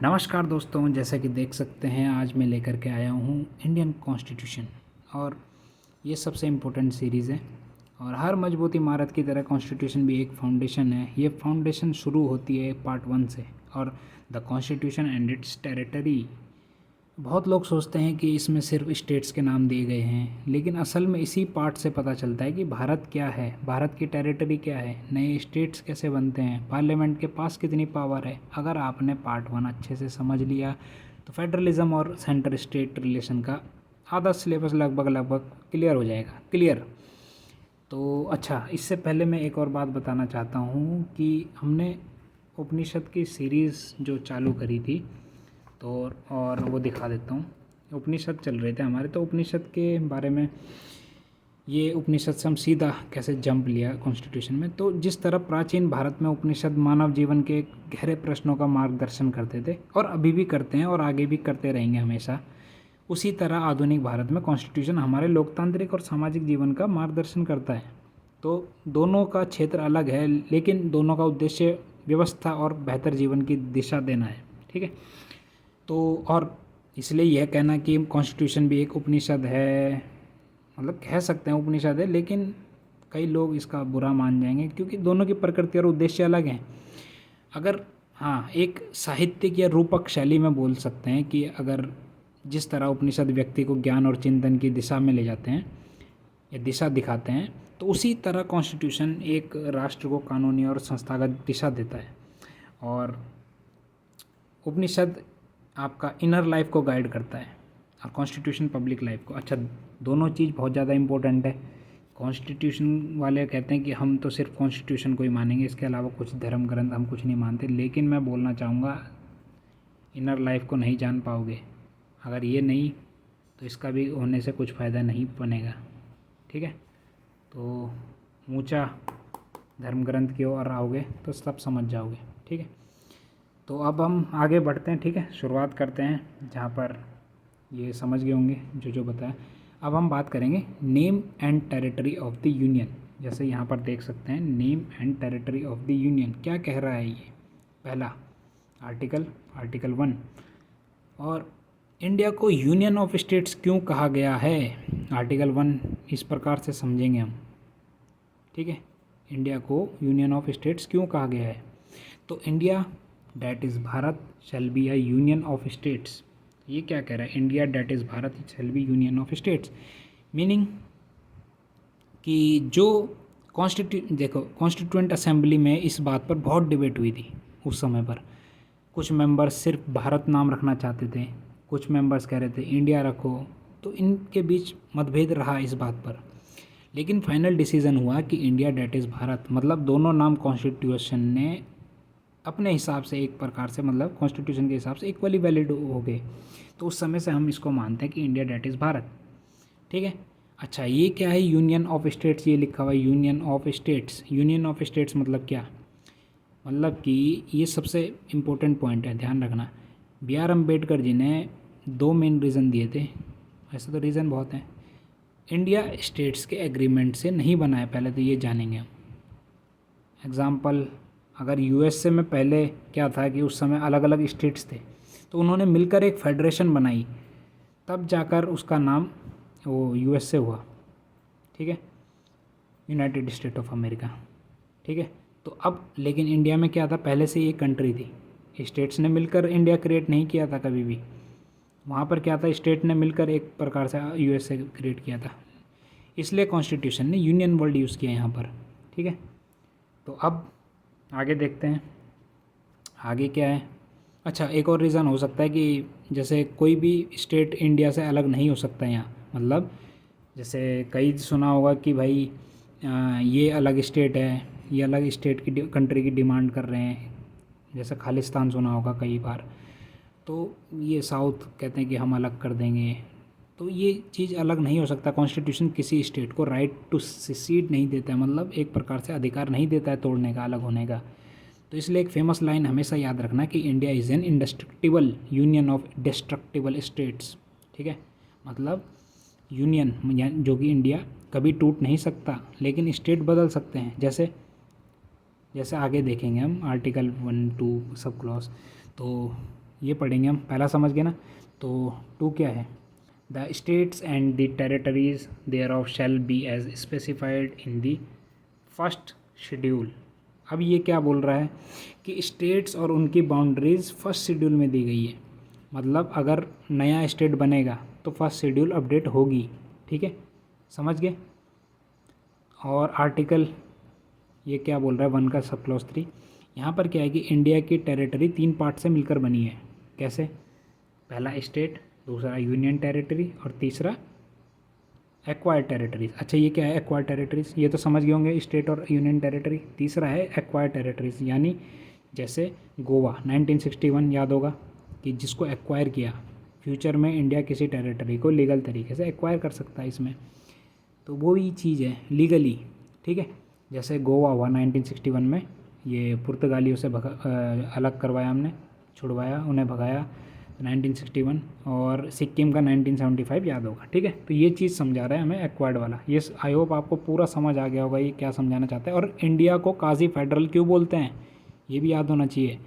नमस्कार दोस्तों, जैसा कि देख सकते हैं आज मैं लेकर के आया हूँ इंडियन कॉन्स्टिट्यूशन। और ये सबसे इम्पोर्टेंट सीरीज़ है। और हर मजबूत इमारत की तरह कॉन्स्टिट्यूशन भी एक फाउंडेशन है। ये फाउंडेशन शुरू होती है पार्ट 1 से, और the constitution and it's territory. बहुत लोग सोचते हैं कि इसमें सिर्फ स्टेट्स के नाम दिए गए हैं, लेकिन असल में इसी पार्ट से पता चलता है कि भारत क्या है, भारत की टेरिटरी क्या है, नए स्टेट्स कैसे बनते हैं, पार्लियामेंट के पास कितनी पावर है। अगर आपने पार्ट 1 अच्छे से समझ लिया तो फेडरलिज्म और सेंटर स्टेट रिलेशन का आधा सिलेबस लगभग क्लियर हो जाएगा। क्लियर। तो अच्छा, इससे पहले मैं एक और बात बताना चाहता हूँ कि हमने उपनिषद की सीरीज़ जो चालू करी थी, तो और वो दिखा देता हूँ। उपनिषद चल रहे थे हमारे, तो उपनिषद के बारे में, ये उपनिषद से हम सीधा कैसे जंप लिया कॉन्स्टिट्यूशन में। तो जिस तरह प्राचीन भारत में उपनिषद मानव जीवन के गहरे प्रश्नों का मार्गदर्शन करते थे, और अभी भी करते हैं और आगे भी करते रहेंगे हमेशा, उसी तरह आधुनिक भारत में कॉन्स्टिट्यूशन हमारे लोकतांत्रिक और सामाजिक जीवन का मार्गदर्शन करता है। तो दोनों का क्षेत्र अलग है, लेकिन दोनों का उद्देश्य व्यवस्था और बेहतर जीवन की दिशा देना है। ठीक है। तो और इसलिए यह कहना कि कॉन्स्टिट्यूशन भी एक उपनिषद है, मतलब कह सकते हैं उपनिषद है, लेकिन कई लोग इसका बुरा मान जाएंगे क्योंकि दोनों की प्रकृति और उद्देश्य अलग हैं। अगर हाँ, एक साहित्यिक या रूपक शैली में बोल सकते हैं कि अगर जिस तरह उपनिषद व्यक्ति को ज्ञान और चिंतन की दिशा में ले जाते हैं या दिशा दिखाते हैं, तो उसी तरह कॉन्स्टिट्यूशन एक राष्ट्र को कानूनी और संस्थागत दिशा देता है। और उपनिषद आपका इनर लाइफ को गाइड करता है और कॉन्स्टिट्यूशन पब्लिक लाइफ को। अच्छा, दोनों चीज़ बहुत ज़्यादा इंपॉर्टेंट है। कॉन्स्टिट्यूशन वाले कहते हैं कि हम तो सिर्फ कॉन्स्टिट्यूशन को ही मानेंगे, इसके अलावा कुछ धर्म ग्रंथ हम कुछ नहीं मानते, लेकिन मैं बोलना चाहूँगा इनर लाइफ को नहीं जान पाओगे। अगर ये नहीं, तो इसका भी होने से कुछ फ़ायदा नहीं बनेगा। ठीक है। तो ऊंचा धर्म ग्रंथ की ओर आओगे तो सब समझ जाओगे। ठीक है। तो अब हम आगे बढ़ते हैं। ठीक है, शुरुआत करते हैं जहाँ पर ये समझ गए होंगे जो जो बताया। अब हम बात करेंगे name and territory of the union. जैसे यहाँ पर देख सकते हैं, name and territory of the union क्या कह रहा है ये। पहला आर्टिकल 1। और इंडिया को यूनियन ऑफ स्टेट्स क्यों कहा गया है, आर्टिकल 1 इस प्रकार से समझेंगे हम। ठीक है, इंडिया को यूनियन ऑफ स्टेट्स क्यों कहा गया है। तो India that is Bharat shall be a union of states. ये क्या कह रहा है, India that is Bharat shall be union of states. Meaning कि जो कॉन्स्टिट्यूएंट असेंबली में इस बात पर बहुत डिबेट हुई थी उस समय पर। कुछ मेंबर्स सिर्फ भारत नाम रखना चाहते थे, कुछ मेंबर्स कह रहे थे इंडिया रखो। तो इनके बीच मतभेद रहा इस बात पर, लेकिन फाइनल डिसीजन हुआ कि इंडिया डैट इज़ भारत, मतलब दोनों नाम कॉन्स्टिट्यूशन ने अपने हिसाब से एक प्रकार से, मतलब कॉन्स्टिट्यूशन के हिसाब से इक्वली वैलिड हो गए। तो उस समय से हम इसको मानते हैं कि इंडिया डैट इज़ भारत। ठीक है। अच्छा, ये क्या है यूनियन ऑफ स्टेट्स, ये लिखा हुआ है union of states. Union of states मतलब क्या, मतलब कि ये सबसे इम्पोर्टेंट पॉइंट है, ध्यान रखना। बी आर अम्बेडकर जी ने 2 मेन रीज़न दिए थे, ऐसे तो रीज़न बहुत हैं। इंडिया स्टेट्स के एग्रीमेंट से नहीं बना है, पहले तो ये जानेंगे हम। एग्ज़ाम्पल, अगर यूएसए में पहले क्या था कि उस समय अलग अलग स्टेट्स थे, तो उन्होंने मिलकर एक फेडरेशन बनाई, तब जाकर उसका नाम वो यूएसए हुआ। ठीक है, यूनाइटेड स्टेट ऑफ अमेरिका। ठीक है। तो अब लेकिन इंडिया में क्या था, पहले से एक कंट्री थी, स्टेट्स ने मिलकर इंडिया क्रिएट नहीं किया था कभी भी। वहाँ पर क्या था, स्टेट ने मिलकर एक प्रकार से यूएसए क्रिएट किया था, इसलिए कॉन्स्टिट्यूशन ने यूनियन वर्ड यूज़ किया यहाँ पर। ठीक है। तो अब आगे देखते हैं आगे क्या है। अच्छा, एक और रीज़न हो सकता है कि जैसे कोई भी स्टेट इंडिया से अलग नहीं हो सकता यहाँ, मतलब जैसे कई सुना होगा कि भाई ये अलग स्टेट है, ये अलग स्टेट की कंट्री की डिमांड कर रहे हैं, जैसे खालिस्तान सुना होगा कई बार। तो ये साउथ कहते हैं कि हम अलग कर देंगे, तो ये चीज़ अलग नहीं हो सकता। कॉन्स्टिट्यूशन किसी स्टेट को राइट टू सिसीड नहीं देता है, मतलब एक प्रकार से अधिकार नहीं देता है तोड़ने का, अलग होने का। तो इसलिए एक फेमस लाइन हमेशा याद रखना कि India is an इंडेस्ट्रक्टिबल union of destructible states. ठीक है, मतलब यूनियन जो कि इंडिया कभी टूट नहीं सकता, लेकिन स्टेट बदल सकते हैं। जैसे जैसे आगे देखेंगे हम आर्टिकल 1, 2 सब क्लॉज। तो ये पढ़ेंगे हम, पहला समझ गए ना। तो 2 क्या है, the states and the territories thereof shall be as specified in the first schedule. अब ये क्या बोल रहा है कि स्टेट्स और उनकी बाउंड्रीज फर्स्ट शेड्यूल में दी गई है, मतलब अगर नया स्टेट बनेगा तो फर्स्ट शेड्यूल अपडेट होगी, ठीक है, समझ गए। और आर्टिकल ये क्या बोल रहा है 1 का सब क्लॉज 3, यहाँ पर क्या है कि इंडिया की टेरिटरी 3 पार्ट से मिलकर बनी है। कैसे, पहला स्टेट, दूसरा यूनियन टेरिटरी और तीसरा एक्वायर्ड टेरिटरीज। अच्छा ये क्या है एक्वायर्ड टेरिटरीज, ये तो समझ गए होंगे, स्टेट और यूनियन टेरिटरी। तीसरा है एक्वायर्ड टेरिटरीज, यानी जैसे गोवा 1961 याद होगा कि जिसको एक्वायर किया, फ्यूचर में इंडिया किसी टेरिटरी को लीगल तरीके से एक्वायर कर सकता है इसमें, तो वो ही चीज़ है लीगली, ठीक है। जैसे गोवा हुआ 1961 में, ये पुर्तगालियों से अलग करवाया हमने, छुड़वाया, उन्हें भगाया 1961, और सिक्किम का 1975 याद होगा, ठीक है। तो ये चीज़ समझा रहा है हमें एक्वायर्ड वाला। ये आई होप आपको पूरा समझ आ गया होगा ये क्या समझाना चाहता है। और इंडिया को काजी फेडरल क्यों बोलते हैं ये भी याद होना चाहिए,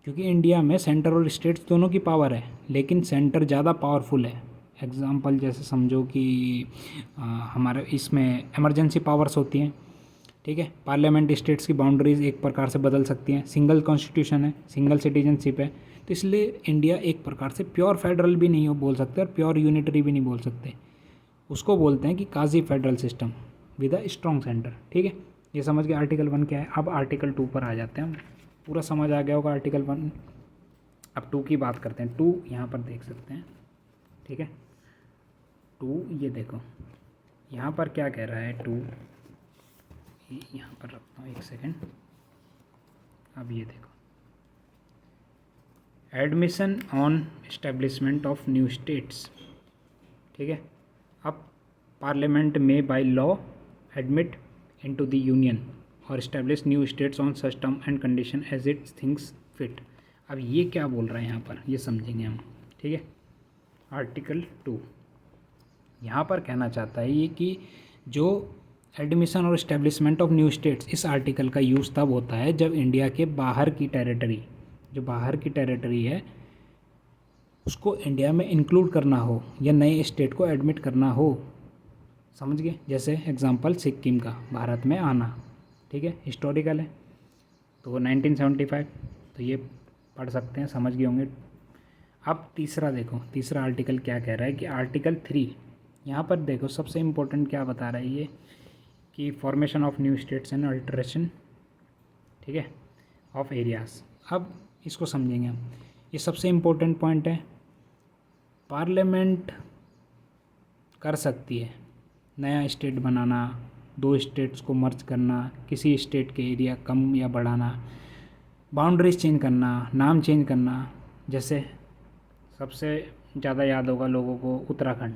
क्योंकि इंडिया में सेंटर और स्टेट्स दोनों की पावर है, लेकिन सेंटर ज़्यादा पावरफुल है। एग्जाम्पल जैसे समझो कि हमारे इसमें इमरजेंसी पावर्स होती हैं, ठीक है। पार्लियामेंट स्टेट्स की बाउंड्रीज एक प्रकार से बदल सकती हैं, सिंगल कॉन्स्टिट्यूशन है, सिंगल सिटीजनशिप है, तो इसलिए इंडिया एक प्रकार से प्योर फेडरल भी नहीं हो बोल सकते और प्योर यूनिटरी भी नहीं बोल सकते। उसको बोलते हैं कि quasi federal system with a strong centre, ठीक है। ये समझ के आर्टिकल 1 क्या है। अब आर्टिकल 2 पर आ जाते हैं हम, पूरा समझ आ गया होगा आर्टिकल 1। अब 2 की बात करते हैं। 2 यहाँ पर देख सकते हैं, ठीक है। 2 ये देखो यहाँ पर क्या कह रहा है 2, यहाँ पर रखता हूँ एक सेकेंड। अब ये देखो, admission on establishment of new states, ठीक है। अब पार्लियामेंट में by law admit into the union और establish new states on such term and condition as it thinks fit. अब ये क्या बोल रहा है यहाँ पर, ये समझेंगे हम, ठीक है। आर्टिकल 2 यहाँ पर कहना चाहता है ये कि जो एडमिशन और इस्टेब्लिशमेंट ऑफ न्यू स्टेट्स, इस आर्टिकल का यूज़ तब होता है जब इंडिया के बाहर की टेरिटरी, जो बाहर की टेरिटरी है उसको इंडिया में इंक्लूड करना हो या नए स्टेट को एडमिट करना हो, समझ गए। जैसे एग्जांपल सिक्किम का भारत में आना, ठीक है, हिस्टोरिकल है, तो 1975, तो ये पढ़ सकते हैं, समझ गए होंगे। अब तीसरा देखो, तीसरा आर्टिकल क्या कह रहा है कि आर्टिकल 3 यहाँ पर देखो सबसे इम्पोर्टेंट क्या बता रहा है ये कि formation of new states and alteration, ठीक है, ऑफ एरियाज़। अब इसको समझेंगे हम, ये सबसे इम्पोर्टेंट पॉइंट है। पार्लियामेंट कर सकती है नया स्टेट बनाना, 2 स्टेट्स को मर्ज करना, किसी स्टेट के एरिया कम या बढ़ाना, बाउंड्रीज चेंज करना, नाम चेंज करना। जैसे सबसे ज़्यादा याद होगा लोगों को उत्तराखंड,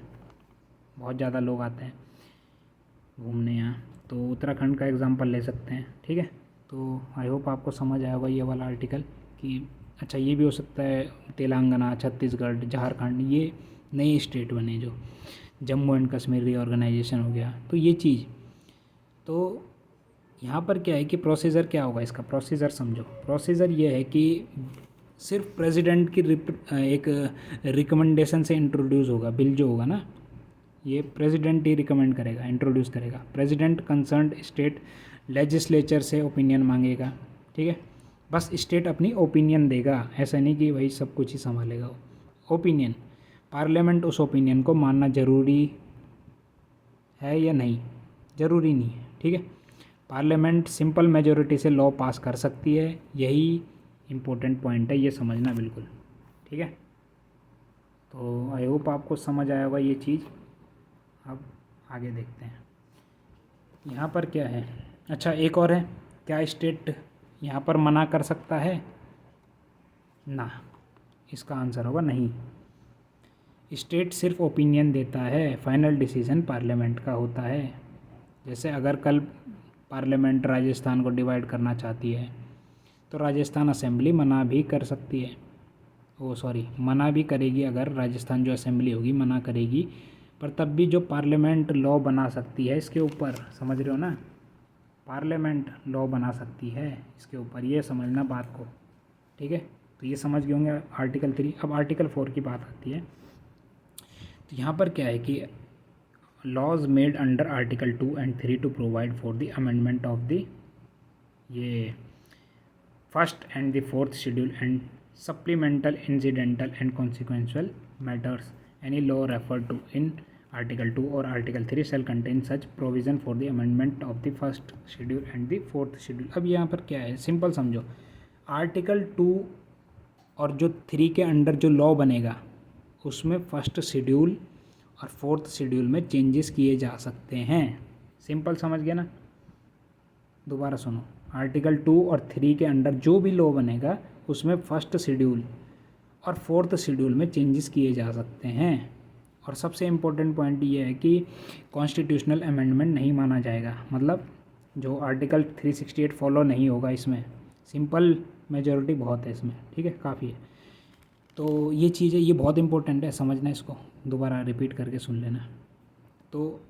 बहुत ज़्यादा लोग आते हैं घूमने यहाँ, तो उत्तराखंड का एग्जांपल ले सकते हैं, ठीक है। तो आई होप आपको समझ आया होगा ये वाला आर्टिकल कि अच्छा ये भी हो सकता है तेलंगाना, छत्तीसगढ़, झारखंड, ये नए स्टेट बने, जो जम्मू एंड कश्मीर रीऑर्गेनाइजेशन हो गया, तो ये चीज़। तो यहाँ पर क्या है कि प्रोसीजर क्या होगा, इसका प्रोसीजर समझो। प्रोसीजर ये है कि सिर्फ प्रेसिडेंट की एक रिकमेंडेशन से इंट्रोड्यूस होगा बिल, जो होगा ना ये प्रेसिडेंट ही रिकमेंड करेगा, इंट्रोड्यूस करेगा। प्रेसिडेंट कंसर्न्ड स्टेट लेजिस्लेचर से ओपिनियन मांगेगा, ठीक है। बस स्टेट अपनी ओपिनियन देगा, ऐसा नहीं कि भाई सब कुछ ही संभालेगा वो। ओपिनियन, पार्लियामेंट उस ओपिनियन को मानना ज़रूरी है या नहीं, ज़रूरी नहीं है, ठीक है। पार्लियामेंट सिंपल मेजोरिटी से लॉ पास कर सकती है, यही इम्पोर्टेंट पॉइंट है, ये समझना बिल्कुल, ठीक है। तो आई होप आपको समझ आया होगा ये चीज़। अब आगे देखते हैं यहाँ पर क्या है। अच्छा एक और है, क्या स्टेट यहाँ पर मना कर सकता है ना, इसका आंसर होगा नहीं। स्टेट सिर्फ ओपिनियन देता है, फाइनल डिसीजन पार्लियामेंट का होता है। जैसे अगर कल पार्लियामेंट राजस्थान को डिवाइड करना चाहती है तो राजस्थान असेंबली मना भी कर सकती है, मना भी करेगी, अगर राजस्थान जो असेंबली होगी मना करेगी, पर तब भी जो पार्लियामेंट लॉ बना सकती है इसके ऊपर, समझ रहे हो ना, पार्लियामेंट लॉ बना सकती है इसके ऊपर, ये समझना बात को, ठीक है। तो तो ये समझ गए होंगे आर्टिकल 3। अब आर्टिकल 4 की बात आती है। तो यहाँ पर क्या है कि laws made under article 2 and 3 to provide for the amendment of the ये first and the fourth schedule and supplemental incidental and consequential matters any law refer to in article 2 और article 3 shall contain such provision for the amendment of the first schedule and the fourth schedule। अब यहाँ पर क्या है, simple समझो। Article 2 और जो 3 के अंडर जो लॉ बनेगा उसमें फर्स्ट शेड्यूल और फोर्थ शेड्यूल में चेंजेस किए जा सकते हैं। सिंपल समझ गया ना। दोबारा सुनो, आर्टिकल 2 और 3 के अंडर जो भी लॉ बनेगा उसमें फर्स्ट शेड्यूल और फोर्थ शेड्यूल में चेंजेस किए जा सकते हैं। और सबसे इम्पोर्टेंट पॉइंट ये है कि कॉन्स्टिट्यूशनल अमेंडमेंट नहीं माना जाएगा, मतलब जो आर्टिकल 368 फॉलो नहीं होगा इसमें। सिंपल मेजॉरिटी बहुत है इसमें, ठीक है, काफ़ी है। तो ये चीज़ है, ये बहुत इंपॉर्टेंट है, समझना इसको, दोबारा रिपीट करके सुन लेना। तो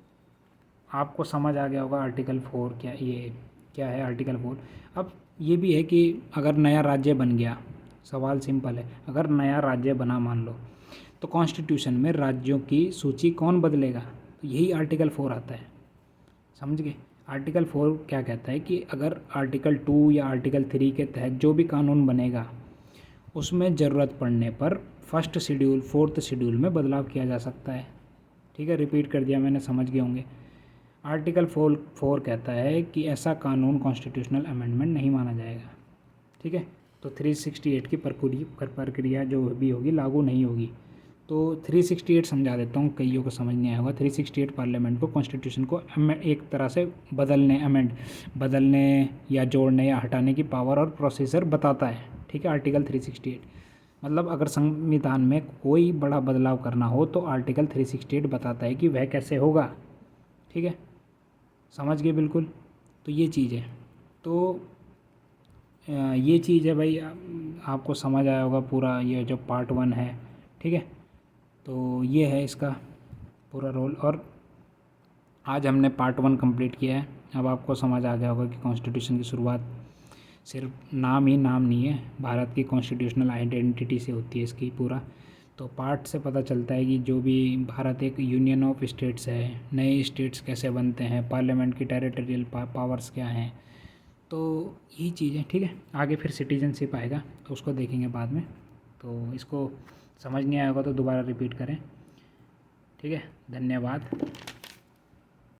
आपको समझ आ गया होगा आर्टिकल 4 क्या है आर्टिकल 4। अब ये भी है कि अगर नया राज्य बन गया, सवाल सिंपल है, अगर नया राज्य बना मान लो, तो कॉन्स्टिट्यूशन में राज्यों की सूची कौन बदलेगा, तो यही आर्टिकल 4 आता है। समझ गए। आर्टिकल 4 क्या कहता है कि अगर आर्टिकल 2 या आर्टिकल 3 के तहत जो भी कानून बनेगा उसमें ज़रूरत पड़ने पर फर्स्ट शेड्यूल फोर्थ शेड्यूल में बदलाव किया जा सकता है। ठीक है, रिपीट कर दिया मैंने, समझ गए होंगे। आर्टिकल 4 कहता है कि ऐसा कानून कॉन्स्टिट्यूशनल अमेंडमेंट नहीं माना जाएगा। ठीक है, तो 368 की प्रक्रिया जो भी होगी लागू नहीं होगी। तो 368 समझा देता हूँ, कईयों को समझ नहीं आया होगा। 368 पार्लियामेंट को कॉन्स्टिट्यूशन को एक तरह से बदलने या जोड़ने या हटाने की पावर और प्रोसीजर बताता है। ठीक है, आर्टिकल 368 मतलब अगर संविधान में कोई बड़ा बदलाव करना हो तो आर्टिकल 368 बताता है कि वह कैसे होगा। ठीक है, समझ गए बिल्कुल। तो ये चीज़ है, तो ये चीज़ है भाई, आपको समझ आया होगा पूरा ये जो पार्ट 1 है। ठीक है, तो ये है इसका पूरा रोल। और आज हमने पार्ट 1 कंप्लीट किया है। अब आपको समझ आ गया होगा कि कॉन्स्टिट्यूशन की शुरुआत सिर्फ नाम ही नाम नहीं है, भारत की कॉन्स्टिट्यूशनल आइडेंटिटी से होती है इसकी पूरा। तो पार्ट से पता चलता है कि जो भी भारत एक यूनियन ऑफ स्टेट्स है, नए स्टेट्स कैसे बनते हैं, पार्लियामेंट की टेरिटोरियल पावर्स क्या हैं, तो यही चीज़ है। ठीक है, आगे फिर सिटीजनशिप आएगा तो उसको देखेंगे बाद में। तो इसको समझ नहीं आया होगा तो दोबारा रिपीट करें। ठीक है, धन्यवाद।